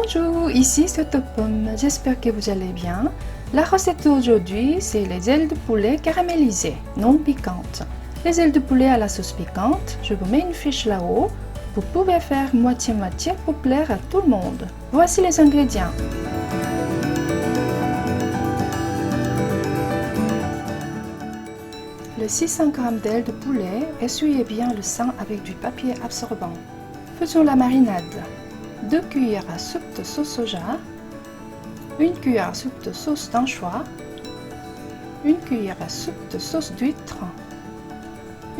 Bonjour, ici c'est Topom, j'espère que vous allez bien. La recette d'aujourd'hui, c'est les ailes de poulet caramélisées, non piquantes. Les ailes de poulet à la sauce piquante, je vous mets une fiche là-haut. Vous pouvez faire moitié-moitié pour plaire à tout le monde. Voici les ingrédients. Le 600 g d'ailes de poulet, essuyez bien le sang avec du papier absorbant. Faisons la marinade. 2 cuillères à soupe de sauce soja, 1 cuillère à soupe de sauce d'anchois, 1 cuillère à soupe de sauce d'huître,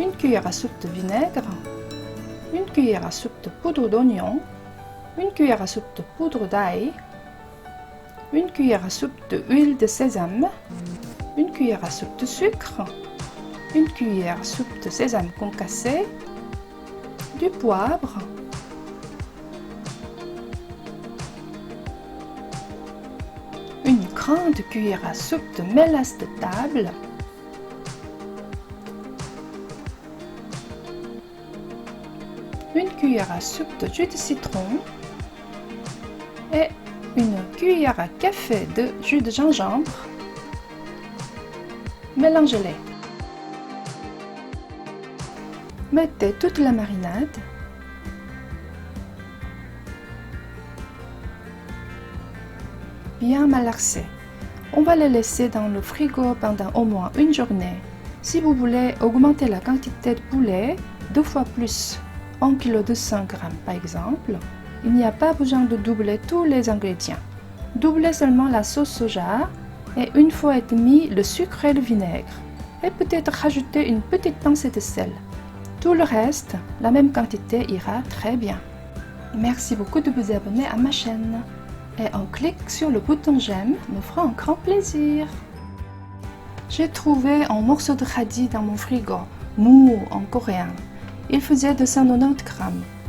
1 cuillère à soupe de vinaigre, 1 cuillère à soupe de poudre d'oignon, 1 cuillère à soupe de poudre d'ail, 1 cuillère à soupe d'huile de sésame, 1 cuillère à soupe de sucre, 1 cuillère à soupe de sésame concassé, du poivre, une grande cuillère à soupe de mélasse de table, une cuillère à soupe de jus de citron et une cuillère à café de jus de gingembre. Mélangez-les. Mettez toute la marinade. Bien malaxé. On va les laisser dans le frigo pendant au moins une journée. Si vous voulez augmenter la quantité de poulet, 2 fois plus, 1 kg 200 g par exemple, il n'y a pas besoin de doubler tous les ingrédients. Doublez seulement la sauce soja et 1 fois et demi le sucre et le vinaigre. Et peut-être rajouter une petite pincée de sel. Tout le reste, la même quantité ira très bien. Merci beaucoup de vous abonner à ma chaîne. Et un clic sur le bouton j'aime me fera un grand plaisir. J'ai trouvé un morceau de radis dans mon frigo, mou en coréen. Il faisait 290 g,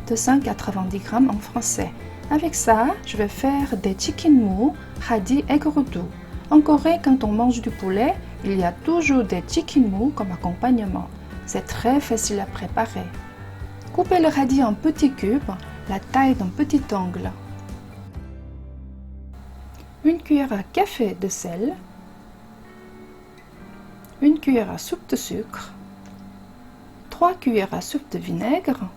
290 g en français. Avec ça, je vais faire des chicken mou, radis et gourdou. En Corée, quand on mange du poulet, il y a toujours des chicken mou comme accompagnement. C'est très facile à préparer. Coupez le radis en petits cubes, la taille d'un petit ongle. 1 cuillère à café de sel, 1 cuillère à soupe de sucre, 3 cuillères à soupe de vinaigre,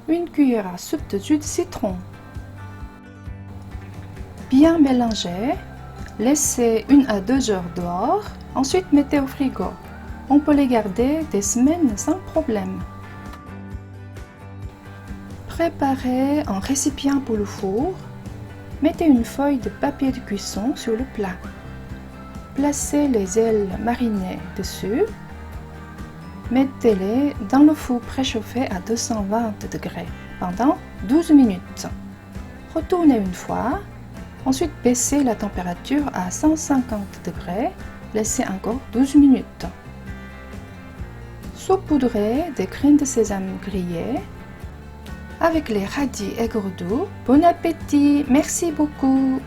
1 cuillère à soupe de jus de citron. Bien mélanger, laissez 1 à 2 heures dehors, ensuite mettez au frigo. On peut les garder des semaines sans problème. Préparez un récipient pour le four. Mettez une feuille de papier de cuisson sur le plat. Placez les ailes marinées dessus. Mettez-les dans le four préchauffé à 220 degrés pendant 12 minutes. Retournez une fois. Ensuite, baissez la température à 150 degrés. Laissez encore 12 minutes. Saupoudrez des graines de sésame grillées avec les radis et gourdou. Bon appétit, merci beaucoup.